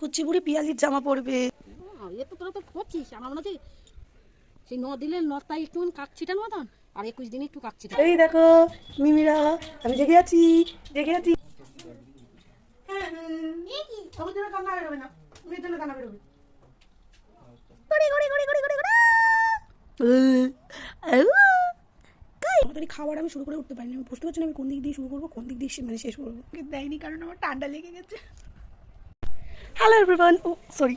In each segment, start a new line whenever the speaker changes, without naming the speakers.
কুচি বুড়ি পিয়ালির জামা পরবে।
এ তো তোরা তো করছিস, আমার মনে হচ্ছে সেই 9 দিনের নটাই একটু কাকছিটার মতন, আর 21 দিনে একটু কাকছিটা।
এই দেখো মিমিরা, আমি জেগে আছি জেগে আছি। আমার জন্য কান্না বেরোবে না, মেয়ের জন্য কান্না বেরোবে। তাড়াতাড়ি খাবার আমি শুরু করে উঠতে পারিনি, আমি বুঝতে পারছি না আমি কোন দিক দিয়ে শুরু করবো, কোন দিক দিয়ে মানে শেষ করবো। দেয়নি কারণ আমার ঠান্ডা লেগে গেছে। Hello everyone, oh sorry.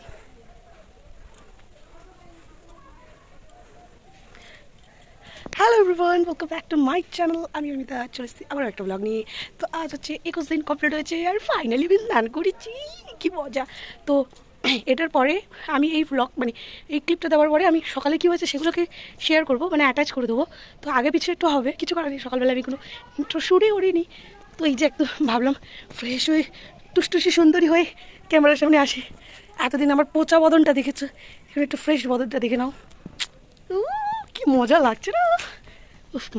Hello everyone, welcome back to my channel. আমি অর্মিতা চলে এসেছি আবার একটা ব্লগ নিয়ে। তো আজ হচ্ছে 21 দিন কমপ্লিট হয়েছে আর ফাইনালি আমি স্নান করেছি, কি মজা। তো এটার পরে আমি এই ব্লগ মানে এই ক্লিপটা দেওয়ার পরে আমি সকালে কী হয়েছে সেগুলোকে শেয়ার করবো, মানে অ্যাটাচ করে দেবো। তো আগে পিছু একটু হবে, কিছু করার নেই, সকালবেলা আমি কোনো ইন্ট্রো শুটই করিনি। তো এই যে একটু ভাবলাম ফ্রেশ হয়ে টুসটুসি সুন্দরী হয়ে ক্যামেরার সামনে আসে। এতদিন আমার পচা বদনটা দেখেছো, এখন একটু ফ্রেশ বদনটা দেখে নাও। কি মজা লাগছে না,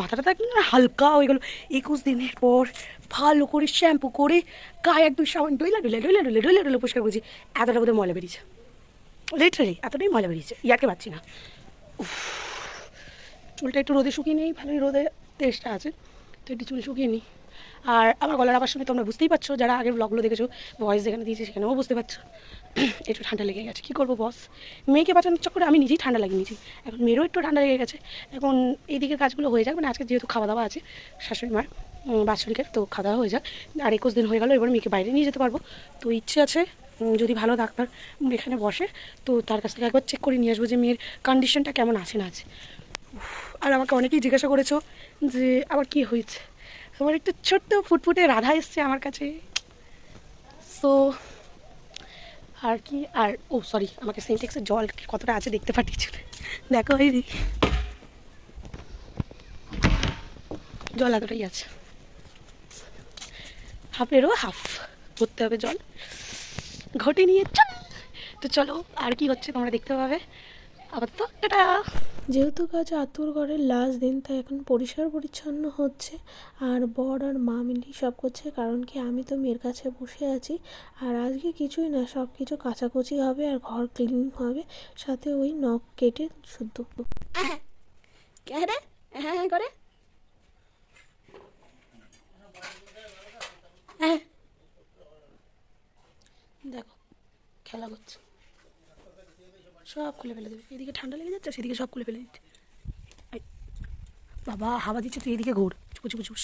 মাথাটা তো একদম হালকা হয়ে গেলো। 21 দিনের পর ভালো করে শ্যাম্পু করে গায়ে একদম সাবান ডইলা ডইলা ডইলা ডইলা ডইলা ডইলা পরিষ্কার করেছি। এতটা বোধহয় ময়লা বেরিয়েছে, লিটারালি এতটাই ময়লা বেরিয়েছে, ইয়াকে পাচ্ছি না। চুলটা একটু রোদে শুকিয়ে নেই, ভালোই রোদে তেজটা আছে, তো একটু চুল শুকিয়ে নিই। আর আমার গলার আবার শুনে তোমরা বুঝতেই পারছো, যারা আগের ব্লগগুলো দেখেছো, ভয়েস যেখানে দিয়েছি সেখানেও বুঝতে পারছো একটু ঠান্ডা লেগে গেছে। কী করবো বস, মেয়েকে বাঁচানোর চক্করে আমি নিজেই ঠান্ডা লাগিয়ে নিয়েছি, এখন মেয়েরও একটু ঠান্ডা লেগে গেছে। এখন এই দিকের কাজগুলো হয়ে যাক, মানে আজকে যেহেতু খাওয়া দাওয়া আছে শাশুড়ি মার বাৎসরিকের, তো খাওয়া দাওয়া হয়ে যাক। আর 21 দিন হয়ে গেলো, এবার মেয়েকে বাইরে নিয়ে যেতে পারবো। তো ইচ্ছে আছে যদি ভালো ডাক্তার এখানে বসে, তো তার কাছ থেকে একবার চেক করে নিয়ে আসবো যে মেয়ের কন্ডিশনটা কেমন আছে না আছে। আর আমাকে অনেকেই জিজ্ঞাসা করেছো যে আবার কি হয়েছে, আমার একটা ছোট্ট ফুটফুটে রাধা এসছে আমার কাছে। সো আর কি, আর ও সরি, আমাকে সিনটেক্সের জল কতটা আছে দেখতে পাঠিয়েছিল, দেখো এই জল এতটাই আছে, হাফেরও হাফ ভরতে হবে জল, ঘটে নিয়ে চল। তো চলো আর কি হচ্ছে তোমরা দেখতে পাবে। আপাতত টাটা।
যেহেতু কাজ আতুর ঘরের লাস্ট দিন, তাই এখন পরিষ্কার পরিচ্ছন্ন হচ্ছে। আর বর আর মা মিলেই সব করছে, কারণ কি আমি তো মেয়ের কাছে বসে আছি। আর আজকে কিছুই না, সব কিছু কাচাকুচি হবে আর ঘর ক্লিন হবে, সাথে ওই নখ কেটে শুদ্ধ।
কে রে হ্যাঁ হ্যাঁ করে হ্যাঁ, দেখো খেলা করছে, সব খুলে ফেলে দেবে। এদিকে ঠান্ডা লেগে যাচ্ছে, সেদিকে সব খুলে ফেলে দিচ্ছে। বাবা হাওয়া দিচ্ছে, তুই এদিকে ঘোর চুপু চুপু চুপ।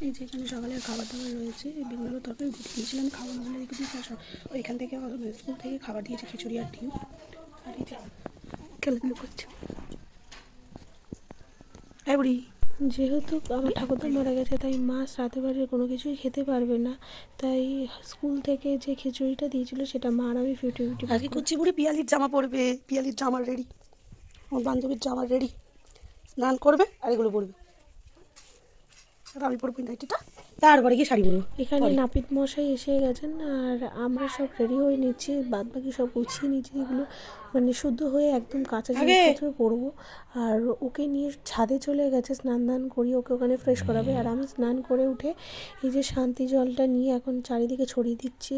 এই যে এখানে সকালের খাবার দাবার রয়েছে, বেগুন তরকারি রুটি দিয়েছিলাম খাওয়া না হলে দেখেছি, ওইখান থেকে স্কুল থেকে খাবার দিয়েছে খিচুড়ি আর ডিম। আর এই যে খেলাধুলো করছে এই বুড়ি।
যেহেতু আমার ঠাকুরদা মারা গেছে, তাই মা রাতের বাড়ির কোনো কিছুই খেতে পারবে না, তাই স্কুল থেকে যে খিচুড়িটা দিয়েছিল সেটা মার আমি 50-50
আজকে কুচি বুড়ি পিয়ালির জামা পরবে, পিয়ালির জামা রেডি, আমার বান্ধবীর জামা রেডি, স্নান করবে আর এগুলো পরবে। আর আমি পরবো নাইটিটা, তারপরে গিয়ে শাড়ি পরবো।
এখানে নাপিত মশাই এসে গেছেন, আর আমরা সব রেডি হয়ে নিচ্ছি, বাদ বাকি সব গুছিয়ে নিচ্ছি, এগুলো মানে শুদ্ধ হয়ে একদম কাঁচা জিনিসপত্র পরবো। আর ওকে নিয়ে ছাদে চলে গেছে, স্নান দান করি ওকে ওখানে ফ্রেশ করাবে। আর আমি স্নান করে উঠে এই যে শান্তি জলটা নিয়ে এখন চারিদিকে ছড়িয়ে দিচ্ছি।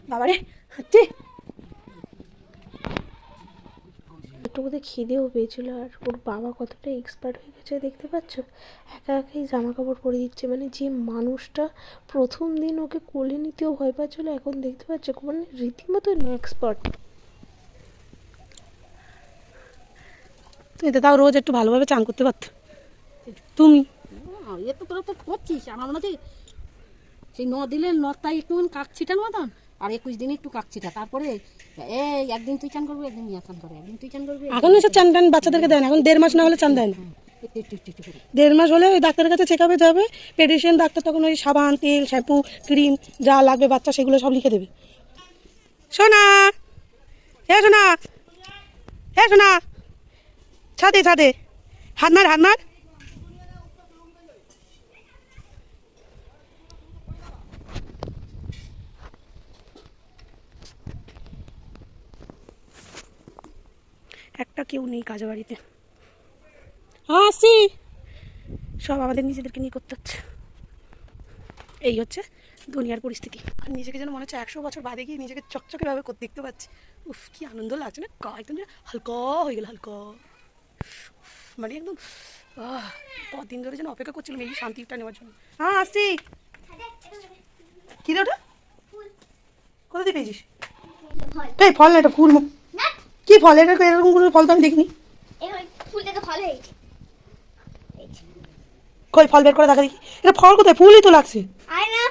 বাবারে হাঁটছে।
একটু বোধহয় খিদেও পেয়েছিল, আর ওর বাবা কতটা এক্সপার্ট হয়ে গেছে দেখতে পাচ্ছ, একা একাই জামা কাপড় পরে দিচ্ছে। মানে যে মানুষটা প্রথম দিন ওকে কোলে নিতেও ভয় পাচ্ছিলো, এখন দেখতে পাচ্ছ মানে রীতিমতো এক্সপার্ট।
তুমি তো তাও রোজ একটু ভালোভাবে চান করতে পারতো তুমি।
এ তো তোরা তো করছিস, আমার মনে হচ্ছে সেই 9 দিনের নটাই একটু কাকছিটার মতন, আর 21 দিনে একটু কাকছিটা। তারপরে এই একদিন তুই চান করবি, একদিন ইয়া চান করবে, একদিন তুই চান করবি।
এখন এসব চান টান বাচ্চাদেরকে দেয় না, এখন 1.5 মাস না হলে চান দেয় না।
একটু একটু একটু একটু করে
1.5 মাস হলে ওই ডাক্তারের কাছে চেক আপে যাবে, পেডিশিয়ান ডাক্তার তখন ওই সাবান তেল শ্যাম্পু ক্রিম যা লাগবে বাচ্চা সেগুলো সব লিখে দেবে। সোনা এ সোনা, এ সোনা, ছাদে ছাদে, হাত মার হাত মার। একটা কেউ নেই কাজ বাড়িতে, আসি সব আমাদের নিজেদেরকে নিয়ে করতে হচ্ছে। এই হচ্ছে দুনিয়ার পরিস্থিতি। আর নিজেকে যেন মনে হচ্ছে 100 বছর বাদে গিয়ে নিজেকে চকচকেভাবে করতে দেখতে পাচ্ছি। উফ, কি আনন্দ লাগছে না, গা একদম যেন হালকা হয়ে গেল, হালকা। মানে একদম কদিন ধরে যেন অপেক্ষা করছিলাম এই শান্তিটা নেওয়ার জন্য। হ্যাঁ আসছি। কি রে ওটা? কোথা দিয়ে পেয়েছিস? এই ফল না, এটা ফুল। কি ফল এটা? এরকম কোনো ফল তো আমি দেখিনি।
ফুল থেকে ফল হয়েছে।
কই ফল বের করে দেখা দেখি। এটা ফল কোথায়? ফুলই তো লাগছে।
আর না,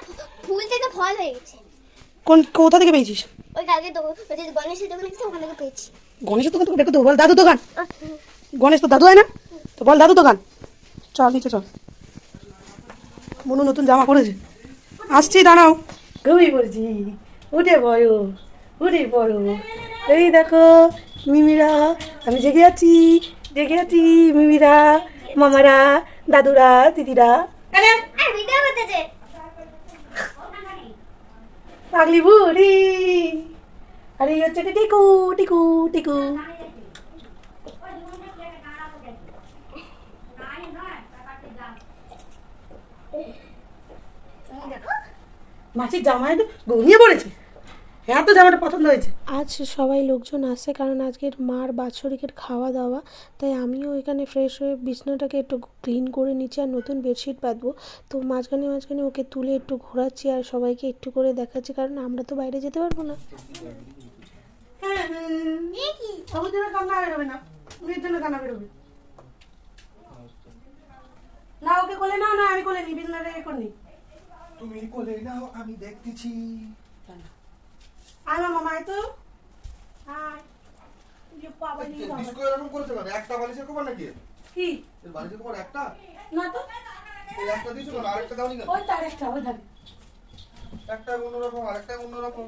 ফুল থেকে ফল হয়ে গেছে।
কোথা থেকে পেয়েছিস?
ওই কালকে তো ওই যে গণেশের দোকানে গেছে, ওখান থেকে পেয়েছি।
গণেশের দোকান তো দেখো তো, বল দাদু দোকান। গণেশ তো দাদু হয় না, তো বল দাদু দোকান। চল নিচে চল। মনু নতুন জামা পরেছে। আসছি, দাঁড়াও। ঘুমিয়ে পড়েছি। উঠে পড়ো, উঠে পড়ো। এই দেখো মিমিরা, আমি জেগে আছি, জেগে আছি। মিমিরা, মামারা, দাদুরা, দিদিরা।
আর ভিডিও করতেছে।
পাগলি বুড়ি। আর এই হচ্ছে টিকু টিকু টিকু। মাসির জামাই তো ঘুমিয়ে পড়েছে। হ্যাঁ, তো জামাটা পছন্দ হয়েছে।
আজ সবাই লোকজন আসছে কারণ আজকের মার বাৎসরিকের খাওয়া দাওয়া, তাই আমিও এখানে ফ্রেশ হয়ে বিছনাটাকে একটু ক্লিন করে নিচ্ছি আর নতুন বেডশিট পাতবো। তো মাঝখানে মাঝখানে ওকে তুলে একটু ঘোরাচ্ছি আর সবাইকে একটু করে দেখাচ্ছি, কারণ আমরা তো বাইরে যেতে পারবো না।
হ্যাঁ, সবুজ জন্য কান্না বেরোবে না, মেয়ের জন্য কান্না বেরোবে না। ওকে কোলে নাও না, আমি কোলে নি, বিছনাটা এ করনি।
তুমি কোলে নাও, আমি দেখতেছি।
আয় মামা, আয় তো আয়। বাবা নিয়ে বাবা।
ডিস্কো এরকম করেছো কেন? একটা বালিশের কভার নাকি?
কি
এর বালিশের কভার একটা?
না তো,
এই একটা দিয়েছো কেন? আরেকটা দাওনি কেন?
ওই তার একটা ওই ধারে।
একটা অন্যরকম, আরেকটা অন্যরকম।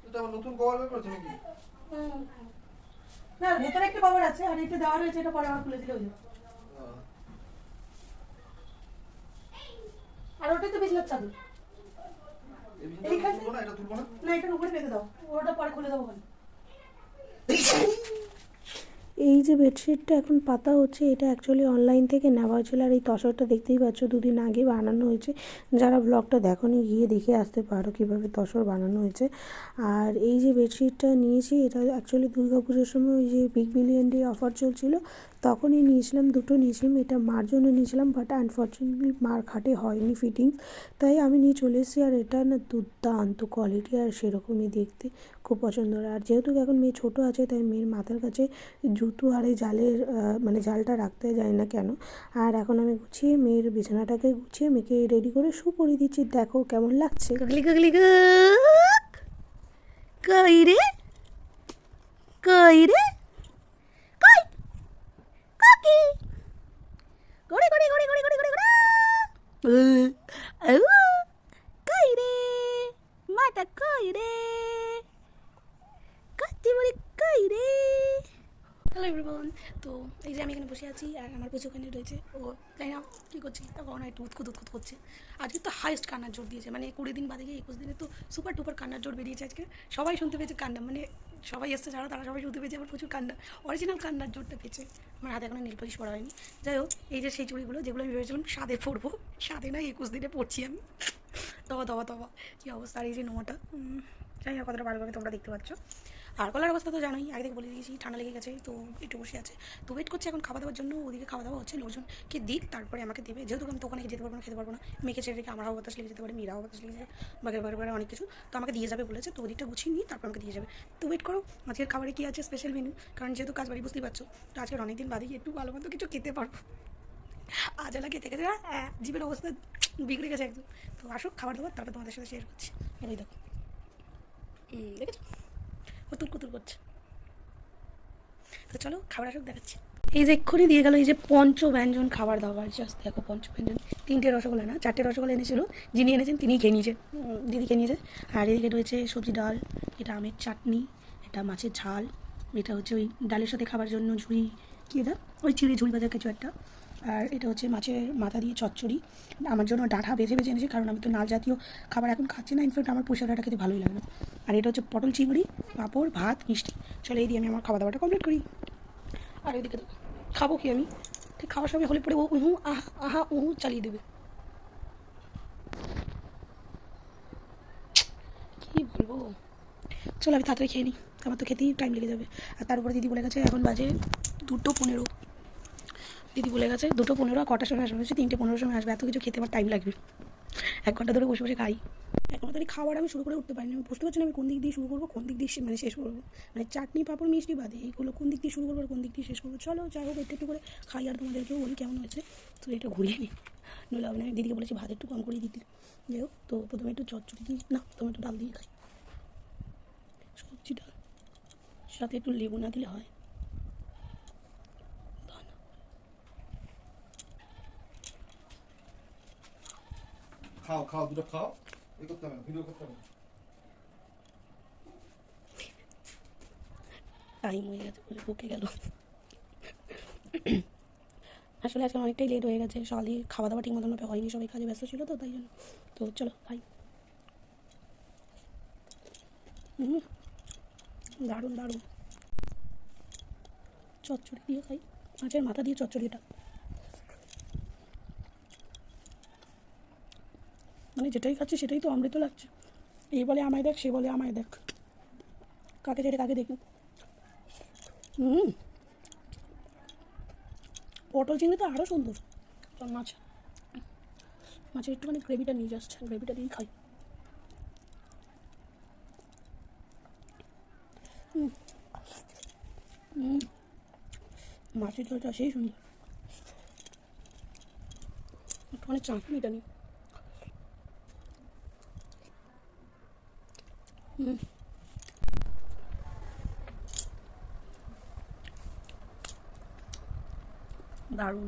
এটা আবার নতুন কভার বের করেছো নাকি?
না, ভেতরে একটা কভার আছে আর এটা দেওয়া রয়েছে, এটা পরে আবার খুলে দিলে হয়ে যাবে। আর ওটাই তো বিছনার চাদর।
এই বিছানাটা তুলবো না, এটা তুলবো না।
না, এটার উপরে পেতে দাও, ওটা পরে খুলে দেবো।
এই যে বেডশিটটা এখন পাতা হচ্ছে, এটা অ্যাকচুয়ালি অনলাইন থেকে নেওয়া হয়েছিল। আর এই তসরটা দেখতেই পাচ্ছ, দুদিন আগে বানানো হয়েছে। যারা ব্লগটা দেখোনি গিয়ে দেখে আসতে পারো কীভাবে তসর বানানো হয়েছে। আর এই যে বেডশিটটা নিয়েছি, এটা অ্যাকচুয়ালি দুর্গাপুজোর সময় ওই যে বিগ বিলিয়ন ডে অফার চলছিল তখনই নিয়েছিলাম, দুটো নিয়েছিলাম। এটা মার জন্য নিয়েছিলাম, বাট আনফর্চুনেটলি মার খাটে হয়নি ফিটিংস, তাই আমি নিয়ে চলে এসেছি। আর এটা না দুর্দান্ত কোয়ালিটি আর সেরকমই দেখতে, খুব পছন্দ হয়। আর যেহেতু এখন মেয়ে ছোটো আছে, তাই মেয়ের মাথার কাছে জুতো আর এই জালের মানে জালটা রাখতে যায় না কেন। আর এখন আমি গুছিয়ে মেয়ের বিছানাটাকে গুছিয়ে মেয়েকে রেডি করে শু পরিয়ে দিচ্ছি। দেখো কেমন লাগছে।
গুগলি গুগলি গুক। কই রে, কই রে, কই কাকি, গড়ি গড়ি গড়ি গড়ি গড়ি গড়ি গড়ি। কই রে, মাটা কই রে, কাটি বড়ি কই রে। হ্যালো এভরিওয়ান, তো এই যে আমি এখানে বসে আছি আর আমার পিছু ওখানে রয়েছে ও, তাই না কী করছি তখন একটু উৎকুত উৎকুত করছে। আজকে তো হাইস্ট কান্নার জোর দিয়েছে, মানে 20 দিন বাদে গিয়ে 21 দিনে তো সুপার টুপার কান্নার জোর বেরিয়েছে আজকে। সবাই শুনতে পেয়েছে কান্না, মানে সবাই এসছে যারা, তারা সবাই শুনতে পেয়েছে। আবার প্রচুর কান্না, অরিজিনাল কান্নার জোরটা পেয়েছে। আমার হাতে এখনো নীল পলিশ পরা হয়নি। যাই হোক, এই যে সেই চুড়িগুলো যেগুলো আমি ভেবেছিলাম সাদে পরবো, সাদে না 21 দিনে পড়ছি আমি। তবা তবা তবা কী অবস্থা। আর এই যে নোয়াটা, যাই হোক কতটা ভালোভাবে তোমরা দেখতে পাচ্ছ। আর গলার অবস্থা তো জানোই, আগে থেকে বলে দিয়েছি, ঠান্ডা লেগে গেছে, তো একটু বসে আছে। তো ওয়েট করছি এখন খাওয়া দাওয়ার জন্য। ওদিকে খাওয়া দাওয়া হচ্ছে, লোকজনকে দিক তারপরে আমাকে দেবে। যেহেতু আমি দোকানে যেতে পারবো না, খেতে পারবো না, মেয়েকে ছেড়ে রেখে আমারও বাতাস লেগে যেতে পারে, মেয়েরাও বাতাস লেগে যেতে পারে, বাগে অনেক কিছু। তো আমাকে দিয়ে যাবে বলেছে, তো ওদিকটা গুছিয়ে নিই, তারপর আমাকে দিয়ে যাবে। তো ওয়েট করো আজকের খাবারে কী আছে স্পেশাল মেনু, কারণ যেহেতু কাজ বাড়ি বুঝতেই পারছো, তো আজকের অনেকদিন বাদেই একটু ভালো মতো কিছু খেতে পারবো। আজ এলা খেতে খেতে জীবের অবস্থা বিগড়ে গেছে একদম। তো আসুক খাবার দাবার, তারপর তোমাদের সাথে শেয়ার করছি। এটাই দেখো, দেখেছো কুতুর কুতুর করছে। তো চলো খাবার আসুক, দেখাচ্ছি। এই যে এক্ষুনি দিয়ে গেল এই যে পঞ্চব্যঞ্জন খাবার দাবার, জাস্ট দেখো পঞ্চব্যঞ্জন। 3টে রসগোল্লা না 4টে রসগোল্লা এনেছিল, যিনি এনেছেন তিনিই খেয়ে নিয়েছেন, দিদি খেয়ে নিয়েছে। আর এদিকে রয়েছে সবজি ডাল, এটা আমের চাটনি, এটা মাছের ঝাল, এটা হচ্ছে ওই ডালের সাথে খাবার জন্য ঝুড়ি, কী এটা ওই চিড়ে ঝুড়ি ভাজা কিছু একটা। আর এটা হচ্ছে মাছের মাথা দিয়ে চচ্চড়ি, আমার জন্য ডাঁটা বেছে বেছে এনেছি, কারণ আমি তো নাল জাতীয় খাবার এখন খাচ্ছি না, ইনফ্যাক্ট আমার পুঁই শাকটা খেতে ভালোই লাগে না। আর এটা হচ্ছে পটল চিংড়ি, পাঁপড়, ভাত, মিষ্টি। চলো এই দিয়ে আমি আমার খাওয়া দাওয়াটা কমপ্লিট করি। আর ওইদিকে খাবো কি আমি, ঠিক খাওয়ার সময় হলে পরে ও উহু আহা আহা উহু চালিয়ে দেবে। বলবো? চলো আমি তাড়াতাড়ি খেয়ে নিই, আমার তো খেতেই টাইম লেগে যাবে। আর তার উপরে দিদি বলে গেছে এখন বাজে 2:15। দিদি বলে গেছে 2:15, কটার সময় আসবে? 3:15 সময় আসবে। এত কিছু খেতে আমার টাইম লাগবে, 1 ঘন্টা ধরে বসে বসে খাই। এখনও তাহলে খাবার আমি শুরু করে উঠতে পারিনি। আমি বুঝতে পারছি না আমি কোন দিক দিয়ে শুরু করবো, কোন দিক দিয়ে মানে শেষ করবো। মানে চাটনি পাঁপড় মিষ্টি বাদে এইগুলো কোন দিক দিয়ে শুরু করবো আর কোন দিক দিয়ে শেষ করবো। চলো যাই হোক, একটু একটু করে খাই আর তোমাদেরকেও বলি কেমন হয়েছে। তো এটা ঘুরিয়ে নিই, নইলে হবে না। আমি দিদিকে বলেছি ভাত একটু কম করে দিতে। যাই হোক, তো প্রথমে একটু চচ্চড়ি দিই, না প্রথমে একটু ডাল দিয়ে খাই, সবজি ডাল, সাথে একটু লেবু না দিলে হয়।
খাও খাও, দুটো খাও। এই করতে হবে না, ভিডিও করতে হবে না।
টাইম হয়ে গেছে বলে বকে গেল। আসলে আজকে অনেকটাই লেট হয়ে গেছে, সকালে খাওয়া দাওয়া ঠিক মতন হয়নি, সবাই কাজে ব্যস্ত ছিল তো তাই জন্য। তো চলো খাই। দারুণ দারুণ চচ্চড়ি দিয়ে খাই, মাছের মাথা দিয়ে চচ্চড়িটা, মানে যেটাই খাচ্ছি সেটাই তো অমৃত লাগছে। এই বলে আমায় দেখ, সে বলে আমায় দেখ, কাকে ছেড়ে কাকে দেখি। পটল চিংড়ি তো আরও সুন্দর। মাছের একটুখানি গ্রেভিটা নিয়ে যাচ্ছে, গ্রেভিটা দিয়েই খাই। মাছের ঝোলটা সেই সুন্দর। একটুখানি চাটনিটা নিই। দারুণ,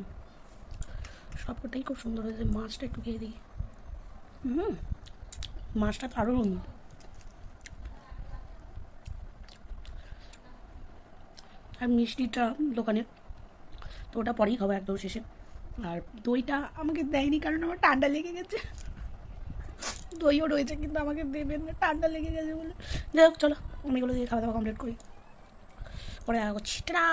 সবটাই খুব সুন্দর হয়েছে। মাছটা একটু খেয়ে দিই। মাছটা দারুণ। আর মিষ্টিটা দোকানের, তো ওটা পরেই খাবো একদম শেষে। আর দইটা আমাকে দেয়নি কারণ আমার ঠান্ডা লেগে গেছে। দইও রয়েছে কিন্তু আমাকে দেবেন না, ঠান্ডা লেগে গেছে বলে। যাই হোক চলো, আমি এগুলো দিয়ে খাওয়া দাওয়া কমপ্লিট করি, পরে দেখা করছি। টাটা।